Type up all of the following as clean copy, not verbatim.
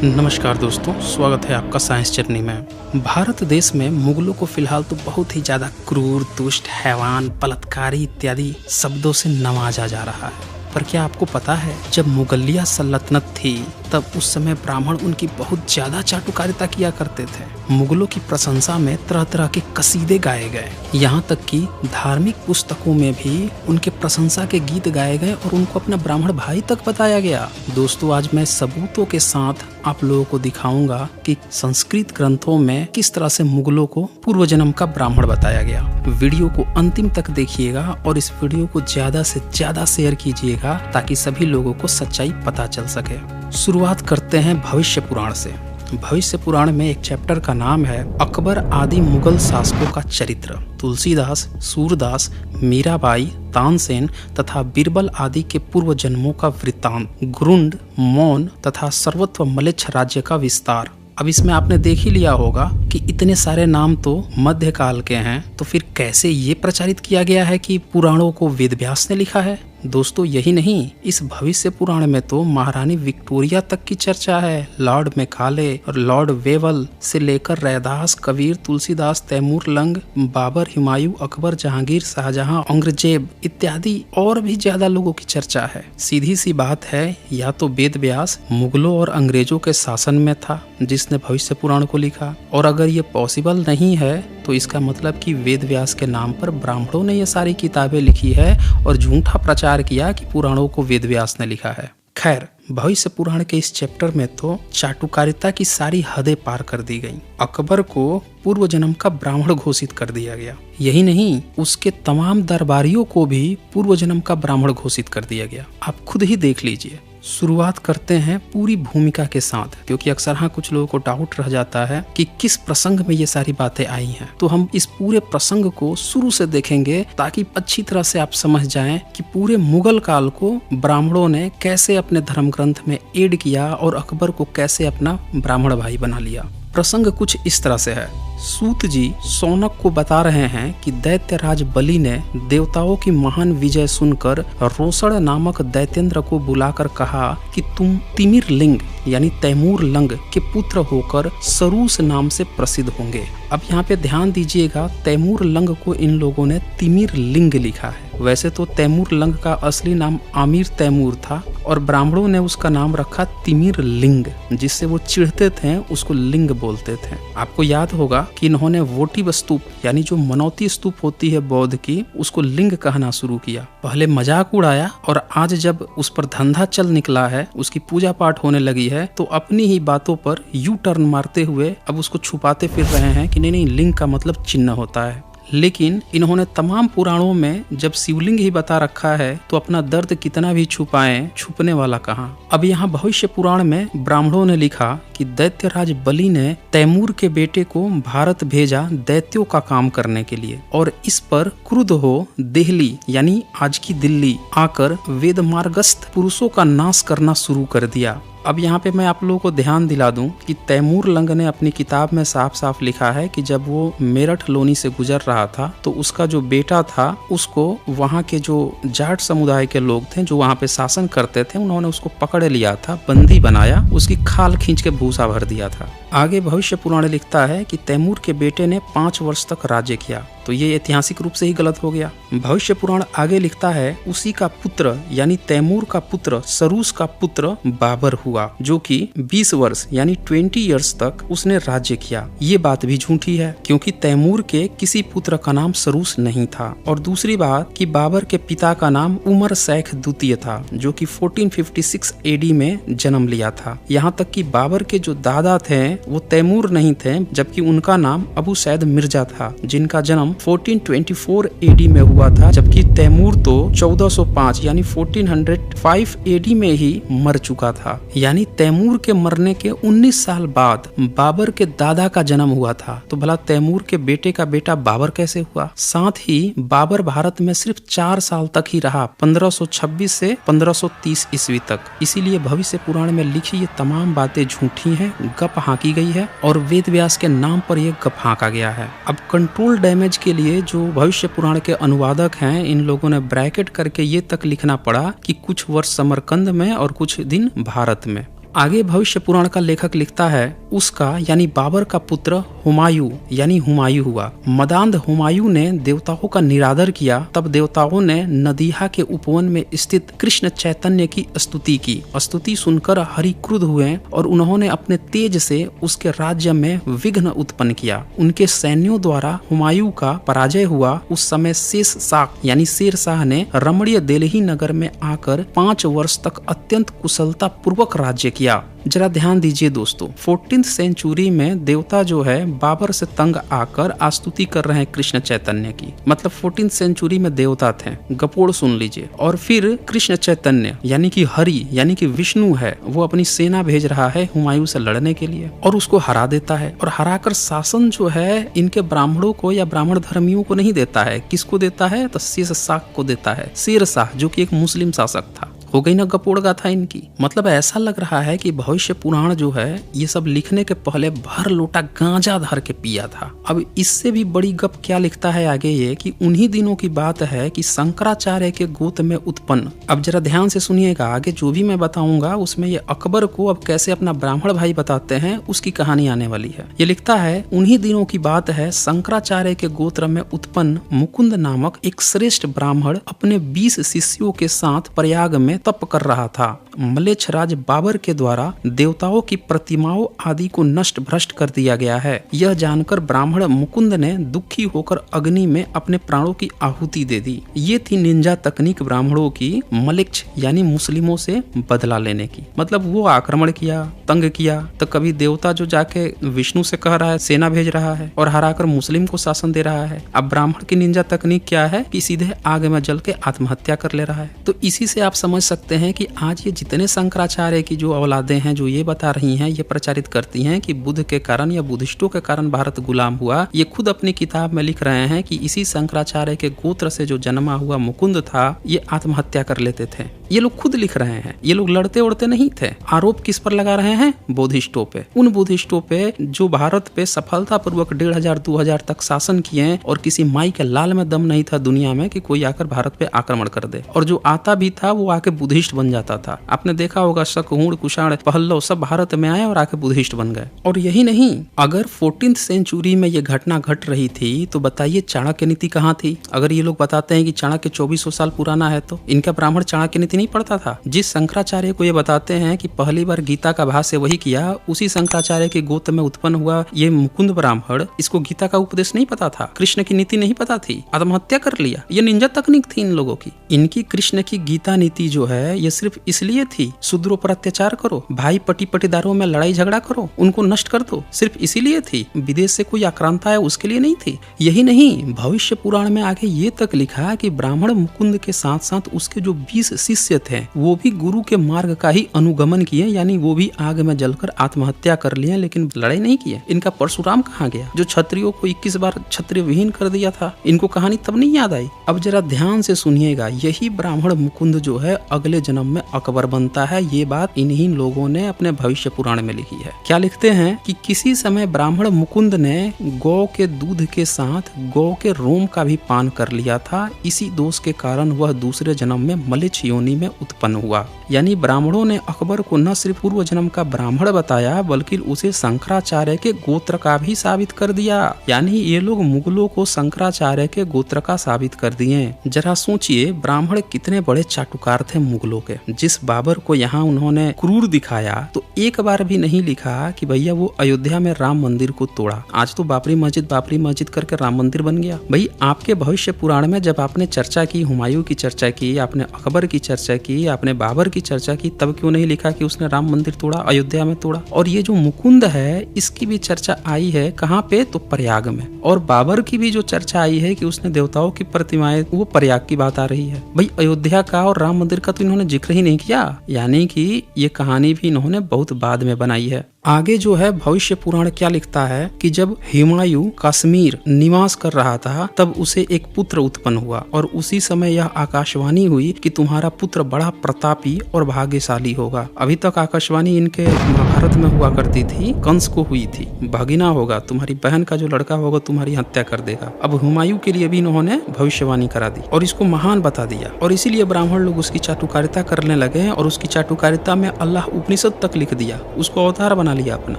नमस्कार दोस्तों, स्वागत है आपका साइंस जर्नी में। भारत देश में मुगलों को फिलहाल तो बहुत ही ज़्यादा क्रूर, दुष्ट, हैवान, बलात्कारी इत्यादि शब्दों से नवाजा जा रहा है। पर क्या आपको पता है, जब मुगलिया सल्तनत थी तब उस समय ब्राह्मण उनकी बहुत ज़्यादा चाटुकारिता किया करते थे। मुगलों की प्रशंसा में तरह तरह के कसीदे गाए गए, यहाँ तक कि धार्मिक पुस्तकों में भी उनके प्रशंसा के गीत गाए गए और उनको अपना ब्राह्मण भाई तक बताया गया। दोस्तों, आज मैं सबूतों के साथ आप लोगों को दिखाऊंगा कि संस्कृत ग्रंथों में किस तरह से मुगलों को पूर्व जन्म का ब्राह्मण बताया गया। वीडियो को अंतिम तक देखिएगा और इस वीडियो को ज़्यादा से ज़्यादा शेयर कीजिएगा ताकि सभी लोगों को सच्चाई पता चल सके। शुरुआत करते हैं भविष्य पुराण से। भविष्य पुराण में एक चैप्टर का नाम है अकबर आदि मुगल शासकों का चरित्र। तुलसीदास, सूरदास, मीराबाई, तानसेन तथा बीरबल आदि के पूर्व जन्मों का वृत्तांत, गुरुंड, मौन तथा सर्वत्व मलेच्छ राज्य का विस्तार। अब इसमें आपने देख ही लिया होगा कि इतने सारे नाम तो मध्यकाल के हैं, तो फिर कैसे ये प्रचारित किया गया है कि पुराणों को वेद व्यास ने लिखा है। दोस्तों, यही नहीं, इस भविष्य पुराण में तो महारानी विक्टोरिया तक की चर्चा है। लॉर्ड मेकाले और लॉर्ड वेवल से लेकर रैदास, कबीर, तुलसीदास, तैमूर लंग, बाबर, हुमायूं, अकबर, जहांगीर, शाहजहां, औरंगजेब इत्यादि और भी ज्यादा लोगों की चर्चा है। सीधी सी बात है, या तो वेद व्यास मुगलों और अंग्रेजों के शासन में था जिसने भविष्य पुराण को लिखा, और अगर ये पॉसिबल नहीं है तो इसका मतलब कि वेद व्यास के नाम पर ब्राह्मणों ने ये सारी किताबें लिखी है और झूठा प्रचार किया कि पुराणों को वेद व्यास ने लिखा है। खैर, भविष्य पुराण के इस चैप्टर में तो चाटुकारिता की सारी हदें पार कर दी गई। अकबर को पूर्व जन्म का ब्राह्मण घोषित कर दिया गया। यही नहीं, उसके तमाम दरबारियों को भी पूर्व जन्म का ब्राह्मण घोषित कर दिया गया। आप खुद ही देख लीजिए। शुरुआत करते हैं पूरी भूमिका के साथ, क्योंकि अक्सर कुछ लोगों को डाउट रह जाता है कि किस प्रसंग में ये सारी बातें आई हैं। तो हम इस पूरे प्रसंग को शुरू से देखेंगे ताकि अच्छी तरह से आप समझ जाएं कि पूरे मुगल काल को ब्राह्मणों ने कैसे अपने धर्म ग्रंथ में ऐड किया और अकबर को कैसे अपना ब्राह्मण भाई बना लिया। प्रसंग कुछ इस तरह से है। सूत जी सौनक को बता रहे हैं कि दैत्यराज बलि ने देवताओं की महान विजय सुनकर रोसड़ नामक दैत्येंद्र को बुलाकर कहा कि तुम तिमिर लिंग यानी तैमूर लंग के पुत्र होकर सरूस नाम से प्रसिद्ध होंगे। अब यहाँ पे ध्यान दीजिएगा, तैमूर लंग को इन लोगों ने तिमिर लिंग लिखा है। वैसे तो तैमूर लंग का असली नाम आमिर तैमूर था और ब्राह्मणों ने उसका नाम रखा तिमिर लिंग, जिससे वो चिढ़ते थे, उसको लिंग बोलते थे। आपको याद होगा कि इन्होंने वोटिव स्तूप यानी जो मनौती स्तूप होती है बौद्ध की, उसको लिंग कहना शुरू किया। पहले मजाक उड़ाया और आज जब उस पर धंधा चल निकला है, उसकी पूजा पाठ होने लगी है, तो अपनी ही बातों पर यू टर्न मारते हुए अब उसको छुपाते फिर रहे हैं कि नहीं, लिंग का मतलब चिन्ह होता है। लेकिन इन्होंने तमाम पुराणों में जब शिवलिंग ही बता रखा है तो अपना दर्द कितना भी छुपाएं, छुपने वाला कहाँ। अब यहाँ भविष्य पुराण में ब्राह्मणों ने लिखा कि दैत्यराज बलि ने तैमूर के बेटे को भारत भेजा दैत्यों का काम करने के लिए, और इस पर क्रुद्ध हो दिल्ली यानी आज की दिल्ली आकर वेद मार्गस्थ पुरुषों का नाश करना शुरू कर दिया। अब यहाँ पे मैं आप लोगों को ध्यान दिला दूं कि तैमूर लंग ने अपनी किताब में साफ साफ लिखा है कि जब वो मेरठ लोनी से गुजर रहा था तो उसका जो बेटा था उसको वहाँ के जो जाट समुदाय के लोग थे जो वहाँ पे शासन करते थे, उन्होंने उसको पकड़ लिया था, बंदी बनाया, उसकी खाल खींच के भूसा भर दिया था। आगे भविष्य पुराण लिखता है कि तैमूर के बेटे ने 5 वर्ष तक राज्य किया, तो ये ऐतिहासिक रूप से ही गलत हो गया। भविष्य पुराण आगे लिखता है उसी का पुत्र यानी तैमूर का पुत्र सरूस का पुत्र बाबर हुआ, जो कि 20 वर्ष यानी 20 इयर्स तक उसने राज्य किया। ये बात भी झूठी है, क्योंकि तैमूर के किसी पुत्र का नाम सरूस नहीं था। और दूसरी बात कि बाबर के पिता का नाम उमर शैख द्वितीय था, जो कि 1456 एडी में जन्म लिया था। यहाँ तक कि बाबर के जो दादा थे वो तैमूर नहीं थे, जबकि उनका नाम अबू सैद मिर्जा था, जिनका जन्म 1424 एडी में हुआ था, जबकि तैमूर तो 1405 यानी 1405 एडी में ही मर चुका था। यानी तैमूर के मरने के 19 साल बाद बाबर के दादा का जन्म हुआ था। तो भला तैमूर के बेटे का बेटा बाबर कैसे हुआ? साथ ही बाबर भारत में सिर्फ 4 साल तक ही रहा, 1526 से 1530 ईस्वी तक। इसीलिए भविष्य पुराण में लिखी ये तमाम बातें झूठी हैं, गप हाँकी गई है और वेद व्यास के नाम पर यह गप हाँका गया है। अब कंट्रोल डैमेज के लिए जो भविष्य पुराण के अनुवादक हैं, इन लोगों ने ब्रैकेट करके ये तक लिखना पड़ा कि कुछ वर्ष समरकंद में और कुछ दिन भारत में। आगे भविष्य पुराण का लेखक लिखता है, उसका यानी बाबर का पुत्र हुमायूं यानी हुमायूं हुआ। मदांध हुमायूं ने देवताओं का निरादर किया। तब देवताओं ने नदीहा के उपवन में स्थित कृष्ण चैतन्य की स्तुति की। स्तुति सुनकर हरि क्रुद्ध हुए और उन्होंने अपने तेज से उसके राज्य में विघ्न उत्पन्न किया। उनके सैन्यों द्वारा हुमायूं का पराजय हुआ। उस समय शेष शाह यानी शेर शाह ने रमणीय दिल्ली नगर में आकर 5 वर्ष तक अत्यंत कुशलता पूर्वक राज्य किया। जरा ध्यान दीजिए दोस्तों, 14th सेंचुरी में देवता जो है बाबर से तंग आकर स्तुति कर रहे हैं कृष्ण चैतन्य की। मतलब 14th सेंचुरी में देवता थे, गपोड़ सुन लीजिए। और फिर कृष्ण चैतन्य यानी कि हरि यानी कि विष्णु है, वो अपनी सेना भेज रहा है हुमायूं से लड़ने के लिए और उसको हरा देता है। और हराकर शासन जो है इनके ब्राह्मणों को या ब्राह्मण धर्मियों को नहीं देता है। किसको देता है? तो शेष शाह को देता है। शेर शाह जो कि एक मुस्लिम शासक था। हो गई ना गपोड़ गाथा इनकी। मतलब ऐसा लग रहा है कि भविष्य पुराण जो है ये सब लिखने के पहले भर लोटा गांजा धर के पिया था। अब इससे भी बड़ी गप क्या लिखता है आगे ये कि उन्हीं दिनों की बात है कि शंकराचार्य के गोत में उत्पन्न। अब जरा ध्यान से सुनिएगा, आगे जो भी मैं बताऊंगा उसमें ये अकबर को अब कैसे अपना ब्राह्मण भाई बताते हैं उसकी कहानी आने वाली है। ये लिखता है, उन्हीं दिनों की बात है, शंकराचार्य के गोत्र में उत्पन्न मुकुंद नामक एक श्रेष्ठ ब्राह्मण अपने 20 शिष्यों के साथ प्रयाग में तप कर रहा था। मलेच्छ राज बाबर के द्वारा देवताओं की प्रतिमाओं आदि को नष्ट भ्रष्ट कर दिया गया है। यह जानकर ब्राह्मण मुकुंद ने दुखी होकर अग्नि में अपने प्राणों की आहुति दे दी। ये थी निंजा तकनीक ब्राह्मणों की मलेच्छ यानी मुस्लिमों से बदला लेने की। मतलब वो आक्रमण किया, तंग किया, तो कभी देवता जो जाके विष्णु से कह रहा है, सेना भेज रहा है और हराकर मुस्लिम को शासन दे रहा है। अब ब्राह्मण की निंजा तकनीक क्या है कि सीधे आग में जल के आत्महत्या कर ले रहा है। तो इसी से आप समझ सकते हैं कि आज ये जितने शंकराचार्य की जो औलादें हैं जो ये बता रही हैं, ये प्रचारित करती हैं कि बुद्ध के कारण या बुद्धिस्टों के कारण भारत गुलाम हुआ, ये खुद अपनी किताब में लिख रहे हैं कि इसी शंकराचार्य के गोत्र से जो जन्मा हुआ मुकुंद था ये आत्महत्या कर लेते थे। ये लोग खुद लिख रहे हैं। ये लोग लड़ते उड़ते नहीं थे। आरोप किस पर लगा रहे हैं? बुद्धिस्टों पे। उन बुद्धिस्टों पे जो भारत पे सफलतापूर्वक 1500-2000 तक शासन किए और किसी माई के लाल में दम नहीं था दुनिया में कि कोई आकर भारत पे आक्रमण कर दे। और जो आता भी था वो आके बुद्धिस्ट बन जाता था। आपने देखा होगा शकहुण, कुषाण, पहल्लव सब भारत में आए और आके बुद्धिस्ट बन गए। और यही नहीं, अगर 14th सेंचुरी में ये घटना घट रही थी तो बताइए चाणक्य नीति कहाँ थी? अगर ये लोग बताते हैं कि चाणक्य 2400 साल पुराना है तो इनका ब्राह्मण चाणक्य नीति नहीं पढ़ता था। जिस शंकराचार्य को ये बताते हैं कि पहली बार गीता का भाष्य वही किया, उसी शंकराचार्य के गोत्र में उत्पन्न हुआ ये मुकुंद ब्राह्मण, इसको गीता का उपदेश नहीं पता था, कृष्ण की नीति नहीं पता थी, आत्महत्या कर लिया। ये निंजा तकनीक थी इन लोगों की। इनकी कृष्ण की गीता नीति जो है ये सिर्फ इसलिए थी, शूद्रों पर अत्याचार करो, भाई पटी पटीदारों में लड़ाई झगड़ा करो, उनको नष्ट कर दो, सिर्फ इसीलिए थी। विदेश से कोई आक्रांता है उसके लिए नहीं थी। यही नहीं, भविष्य पुराण में आगे ये तक लिखा कि ब्राह्मण मुकुंद के साथ साथ उसके जो 20 शिष्य थे वो भी गुरु के मार्ग का ही अनुगमन किए, यानी वो भी आग में जलकर आत्महत्या कर लिए, लेकिन लड़ाई नहीं किए। इनका परशुराम कहाँ गया जो क्षत्रियों को 21 बार क्षत्रिय विहीन कर दिया था? इनको कहानी तब नहीं याद आई? अब जरा ध्यान से सुनिएगा, यही ब्राह्मण मुकुंद जो है अगले जन्म में अकबर बनता है। ये बात इन्हीं लोगों ने अपने भविष्य पुराण में लिखी है। क्या लिखते हैं कि किसी समय ब्राह्मण मुकुंद ने गौ के दूध के साथ गौ के रोम का भी पान कर लिया था। इसी दोष के कारण वह दूसरे जन्म में मलेच्छ योनि में उत्पन्न हुआ। यानी ब्राह्मणों ने अकबर को न सिर्फ पूर्व जन्म का ब्राह्मण बताया बल्कि उसे शंकराचार्य के गोत्र का भी साबित कर दिया। यानी ये लोग मुगलों को शंकराचार्य के गोत्र का साबित कर दिए। जरा सोचिए ब्राह्मण कितने बड़े चाटुकार थे मुगलों के। जिस बाबर को यहाँ उन्होंने क्रूर दिखाया तो एक बार भी नहीं लिखा कि भैया वो अयोध्या में राम मंदिर को तोड़ा। आज तो बाबरी मस्जिद करके राम मंदिर बन गया। भाई आपके भविष्य पुराण में जब आपने चर्चा की, हुमायूं की चर्चा की, आपने अकबर की चर्चा की, आपने बाबर की चर्चा की, तब क्यों नहीं लिखा कि उसने राम मंदिर तोड़ा, अयोध्या में तोड़ा? और ये जो मुकुंद है इसकी भी चर्चा आई है कहाँ पे? तो प्रयाग में। और बाबर की भी जो चर्चा आई है कि उसने देवताओं की प्रतिमाएं, वो प्रयाग की बात आ रही है। भाई अयोध्या का और राम मंदिर का तो इन्होंने जिक्र ही नहीं किया। यानी कि ये कहानी भी इन्होंने बहुत बाद में बनाई है। आगे जो है भविष्य पुराण क्या लिखता है कि जब हुमायूं कश्मीर निवास कर रहा था तब उसे एक पुत्र उत्पन्न हुआ और उसी समय यह आकाशवाणी हुई कि तुम्हारा पुत्र बड़ा प्रतापी और भाग्यशाली होगा। अभी तक आकाशवाणी इनके महाभारत में हुआ करती थी, कंस को हुई थी, भगिना होगा, तुम्हारी बहन का जो लड़का होगा तुम्हारी हत्या कर देगा। अब हुमायूं के लिए भी इन्होंने भविष्यवाणी करा दी और इसको महान बता दिया और इसीलिए ब्राह्मण लोग उसकी चाटुकारिता करने लगे और उसकी चाटुकारिता में अल्लाह उपनिषद तक लिख दिया, उसको अवतार बना लिया अपना।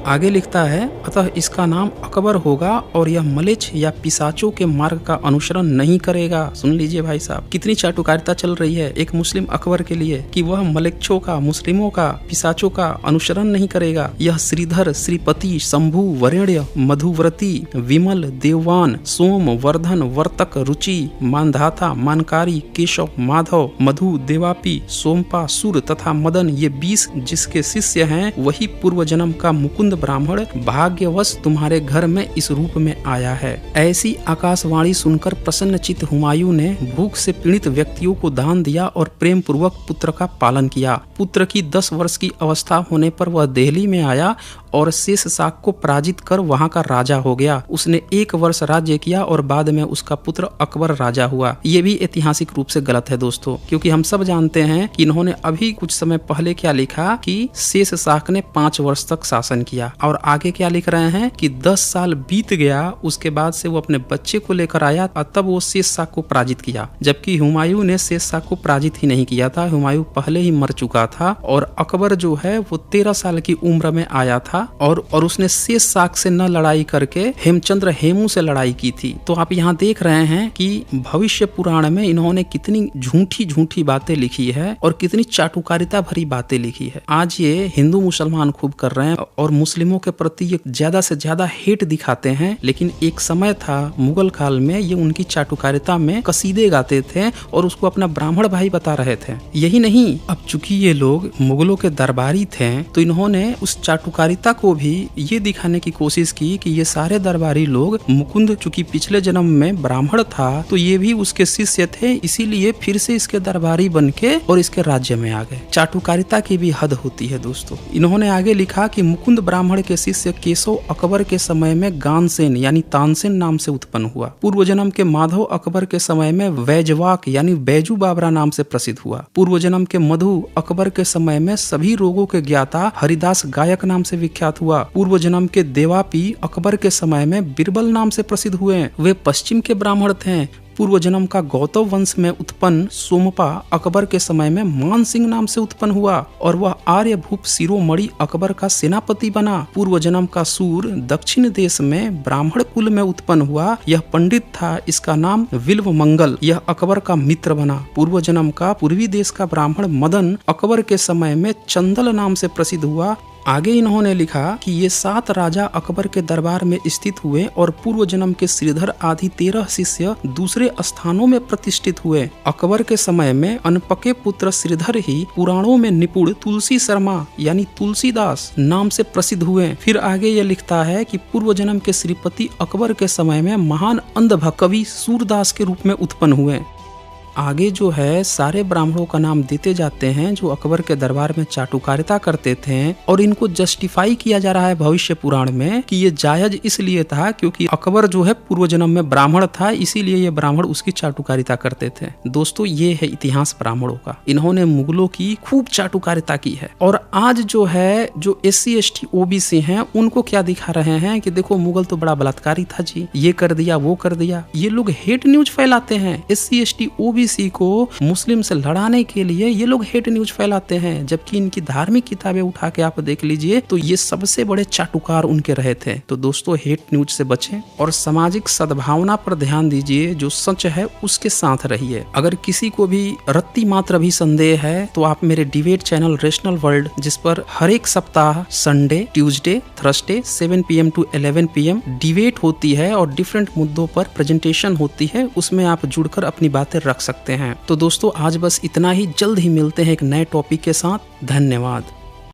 आगे लिखता है अतः इसका नाम अकबर होगा और यह मलेच्छ या पिशाचों के मार्ग का अनुसरण नहीं करेगा। सुन लीजिए भाई साहब, कितनी चाटुकारिता चल रही है एक मुस्लिम अकबर के लिए कि वह मलेच्छों का, मुस्लिमों का, पिशाचों का अनुसरण नहीं करेगा। यह श्रीधर, श्रीपति, शंभु, वरेण्य, मधुव्रती, विमल, देववान, सोम, वर्धन, वर्तक, रुचि, मानधाता, मानकारी, केशव, माधव, मधु, देवापी, सोमपा, सुर तथा मदन, ये 20 जिसके शिष्य हैं वही पूर्व जन्म का मुकुंद ब्राह्मण भाग्यवश तुम्हारे घर में इस रूप में आया है। ऐसी आकाशवाणी सुनकर प्रसन्नचित्त हुमायूं ने भूख से पीड़ित व्यक्तियों को दान दिया और प्रेम पूर्वक पुत्र का पालन किया। पुत्र की 10 वर्ष की अवस्था होने पर वह दिल्ली में आया और शेष शाक को पराजित कर वहां का राजा हो गया। उसने 1 वर्ष राज्य किया और बाद में उसका पुत्र अकबर राजा हुआ। ये भी ऐतिहासिक रूप से गलत है दोस्तों, क्योंकि हम सब जानते हैं कि इन्होंने अभी कुछ समय पहले क्या लिखा कि शेष शाक ने 5 वर्ष तक शासन किया और आगे क्या लिख रहे हैं कि 10 साल बीत गया, उसके बाद से वो अपने बच्चे को लेकर आया और तब वो शेष शाक को पराजित किया, जबकि हुमायूं ने शेष शाक को पराजित ही नहीं किया था। हुमायूं पहले ही मर चुका था और अकबर जो है वो 13 साल की उम्र में आया था और उसने शेष शाक से न लड़ाई करके हेमचंद्र हेमू से लड़ाई की थी। तो आप यहाँ देख रहे हैं कि भविष्य पुराण में इन्होंने कितनी झूठी झूठी बातें लिखी है और कितनी चाटुकारिता भरी बातें लिखी है। आज ये हिंदू मुसलमान खूब कर रहे हैं और मुस्लिमों के प्रति ज्यादा से ज्यादा हेट दिखाते हैं, लेकिन एक समय था मुगल काल में ये उनकी चाटुकारिता में कसीदे गाते थे और उसको अपना ब्राह्मण भाई बता रहे थे। यही नहीं, अब चूंकि ये लोग मुगलों के दरबारी थे तो इन्होंने उस चाटुकारिता को भी ये दिखाने की कोशिश की कि ये सारे दरबारी लोग, मुकुंद चूंकि पिछले जन्म में ब्राह्मण था तो ये भी उसके शिष्य थे, इसीलिए फिर से इसके दरबारी बन के और इसके राज्य में आ गए। चाटुकारिता की भी हद होती है दोस्तों। इन्होंने आगे लिखा कि मुकुंद ब्राह्मण के शिष्य केशव अकबर के समय में गानसेन यानी तानसेन नाम से उत्पन्न हुआ। पूर्व जन्म के माधव अकबर के समय में वैजवाक यानी बैजू बाबरा नाम से प्रसिद्ध हुआ। पूर्व जन्म के मधु अकबर के समय में सभी रोगों के ज्ञाता हरिदास गायक नाम से विख्यात हुआ। पूर्व जन्म के देवापी अकबर के समय में बिरबल नाम से प्रसिद्ध हुए। वे पश्चिम के ब्राह्मण थे। पूर्व जन्म का गौतम वंश में उत्पन्न सोमपा अकबर के समय में मान सिंह नाम से उत्पन्न हुआ और वह आर्यभूप शिरोमणि अकबर का सेनापति बना। पूर्व जन्म का सूर दक्षिण देश में ब्राह्मण कुल में उत्पन्न हुआ। यह पंडित था, इसका नाम विल्व मंगल, यह अकबर का मित्र बना। पूर्व जन्म का पूर्वी देश का ब्राह्मण मदन अकबर के समय में चंदल नाम से प्रसिद्ध हुआ। आगे इन्होंने लिखा कि ये 7 राजा अकबर के दरबार में स्थित हुए और पूर्व जन्म के श्रीधर आदि 13 शिष्य दूसरे स्थानों में प्रतिष्ठित हुए। अकबर के समय में अनपके पुत्र श्रीधर ही पुराणों में निपुण तुलसी शर्मा यानी तुलसीदास नाम से प्रसिद्ध हुए। फिर आगे ये लिखता है कि पूर्व जन्म के श्रीपति अकबर के समय में महान अंधभक्त कवि सूरदास के रूप में उत्पन्न हुए। आगे जो है सारे ब्राह्मणों का नाम देते जाते हैं जो अकबर के दरबार में चाटुकारिता करते थे और इनको जस्टिफाई किया जा रहा है भविष्य पुराण में कि ये जायज इसलिए था क्योंकि अकबर जो है पूर्व जन्म में ब्राह्मण था, इसीलिए ये ब्राह्मण उसकी चाटुकारिता करते थे। दोस्तों ये है इतिहास ब्राह्मणों का। इन्होंने मुगलों की खूब चाटुकारिता की है और आज जो है जो SC ST OBC हैं उनको क्या दिखा रहे हैं कि देखो मुगल तो बड़ा बलात्कारी था जी, ये कर दिया वो कर दिया। ये लोग हेट न्यूज फैलाते हैं। SC ST OBC को मुस्लिम से लड़ाने के लिए ये लोग हेट न्यूज फैलाते हैं, जबकि इनकी धार्मिक किताबें उठा के आप देख लीजिए तो ये सबसे बड़े चाटुकार उनके रहे थे। तो दोस्तों हेट न्यूज से बचें और सामाजिक सद्भावना पर ध्यान दीजिए, जो सच है उसके साथ रहिए। अगर किसी को भी रत्ती मात्र भी संदेह है तो आप मेरे डिबेट चैनल रेशनल वर्ल्ड, जिस पर हर एक सप्ताह Sunday, Tuesday, Thursday 7 PM to 11 PM debate होती है और डिफरेंट मुद्दों पर प्रेजेंटेशन होती है, उसमें आप जुड़कर अपनी बातें रख सकते हैं। तो दोस्तों आज बस इतना ही। जल्द ही मिलते हैं एक नए टॉपिक के साथ। धन्यवाद।